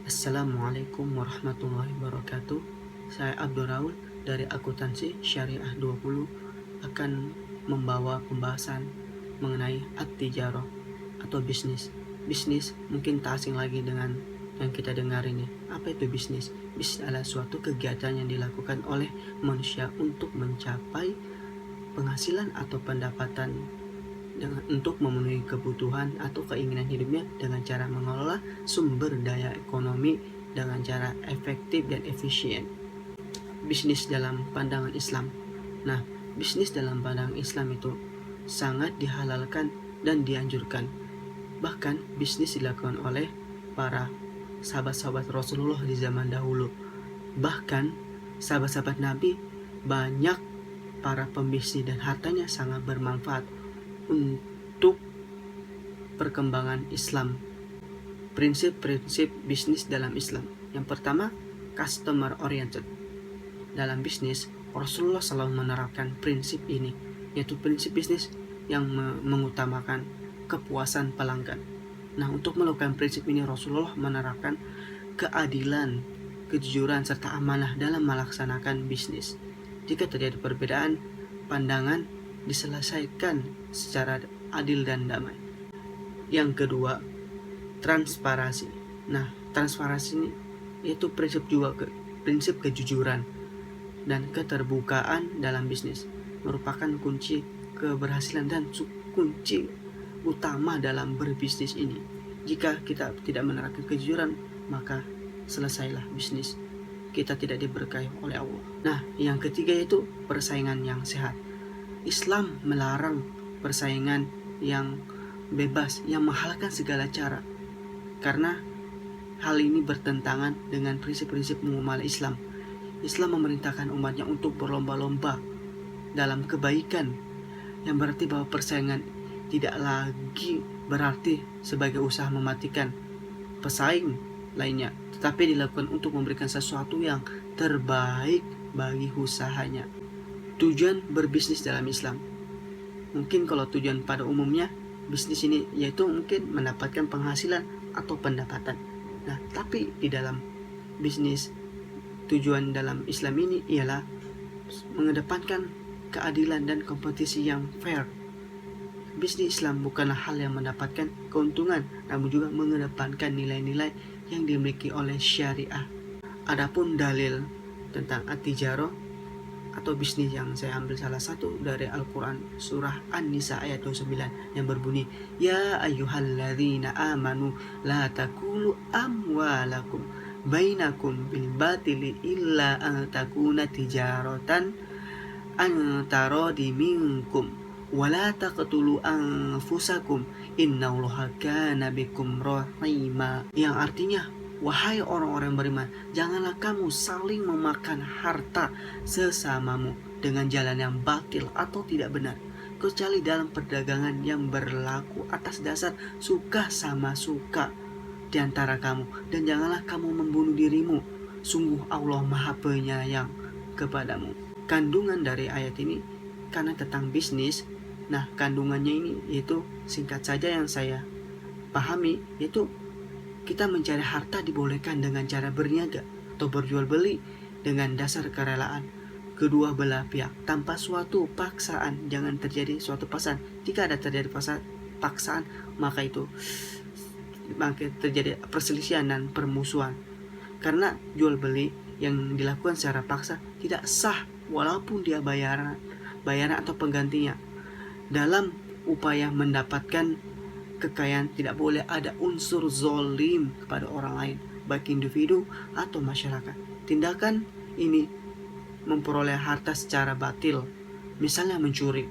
Assalamualaikum warahmatullahi wabarakatuh. Saya Abdul Raul dari Akuntansi Syariah 20 akan membawa pembahasan mengenai at-tijarah atau bisnis. Bisnis mungkin tak asing lagi dengan yang kita dengar ini. Apa itu bisnis? Bisnis adalah suatu kegiatan yang dilakukan oleh manusia untuk mencapai penghasilan atau pendapatan untuk memenuhi kebutuhan atau keinginan hidupnya dengan cara mengelola sumber daya ekonomi dengan cara efektif dan efisien. Bisnis dalam pandangan Islam. Nah, bisnis dalam pandangan Islam itu sangat dihalalkan dan dianjurkan. Bahkan bisnis dilakukan oleh para sahabat-sahabat Rasulullah di zaman dahulu. Bahkan sahabat-sahabat Nabi banyak para pembisnis dan hartanya sangat bermanfaat untuk perkembangan Islam. Prinsip-prinsip bisnis dalam Islam. Yang pertama, customer oriented. Dalam bisnis, Rasulullah selalu menerapkan prinsip ini, yaitu prinsip bisnis yang mengutamakan kepuasan pelanggan. Nah, untuk melakukan prinsip ini Rasulullah menerapkan keadilan, kejujuran, serta amanah dalam melaksanakan bisnis. Jika terjadi perbedaan pandangan, diselesaikan secara adil dan damai. Yang kedua, transparansi. Nah, transparansi ini yaitu prinsip kejujuran dan keterbukaan dalam bisnis merupakan kunci keberhasilan dan kunci utama dalam berbisnis ini. Jika kita tidak menerapkan kejujuran, maka selesailah bisnis kita tidak diberkahi oleh Allah. Nah, yang ketiga yaitu persaingan yang sehat. Islam melarang persaingan yang bebas, yang menghalalkan segala cara, karena hal ini bertentangan dengan prinsip-prinsip muamalah Islam. Islam memerintahkan umatnya untuk berlomba-lomba dalam kebaikan, yang berarti bahwa persaingan tidak lagi berarti sebagai usaha mematikan pesaing lainnya, tetapi dilakukan untuk memberikan sesuatu yang terbaik bagi usahanya. Tujuan berbisnis dalam Islam. Mungkin kalau tujuan pada umumnya bisnis ini yaitu mungkin mendapatkan penghasilan atau pendapatan. Nah, tapi di dalam bisnis, tujuan dalam Islam ini ialah mengedepankan keadilan dan kompetisi yang fair. Bisnis Islam bukanlah hal yang mendapatkan keuntungan, namun juga mengedepankan nilai-nilai yang dimiliki oleh syariah. Adapun dalil tentang at-tijarah atau bisnis yang saya ambil salah satu dari Al-Quran surah An-Nisa ayat 29 yang berbunyi, Ya ayyuhalladzina amanu la takulu amwalakum bainakum bil batili illa an takuna tijaratan antaradi minkum wala taqtulu anfusakum innallaha kana bikum rahima, yang artinya, wahai orang-orang beriman, janganlah kamu saling memakan harta sesamamu dengan jalan yang batil atau tidak benar, kecuali dalam perdagangan yang berlaku atas dasar suka sama suka di antara kamu, dan janganlah kamu membunuh dirimu. Sungguh Allah Maha Penyayang kepadamu. Kandungan dari ayat ini karena tentang bisnis. Nah, kandungannya ini yaitu singkat saja yang saya pahami, yaitu kita mencari harta dibolehkan dengan cara berniaga atau berjual beli dengan dasar kerelaan kedua belah pihak tanpa suatu paksaan. Jangan terjadi suatu paksaan. Jika ada terjadi paksaan, maka terjadi perselisihan dan permusuhan. Karena jual beli yang dilakukan secara paksa tidak sah walaupun dia bayaran atau penggantinya. Dalam upaya mendapatkan kekayaan tidak boleh ada unsur zolim kepada orang lain, baik individu atau masyarakat. Tindakan ini memperoleh harta secara batil, misalnya mencuri,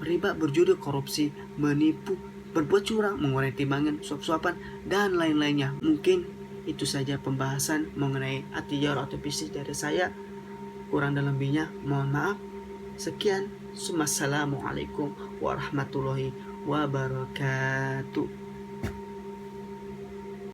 riba, berjudi, korupsi, menipu, berbuat curang, mengurangi timbangan, suap-suapan, dan lain-lainnya. Mungkin itu saja pembahasan mengenai at-tijarah atau bisnis dari saya. Kurang dan lebihnya mohon maaf. Sekian. Assalamualaikum warahmatullahi wabarakatuh.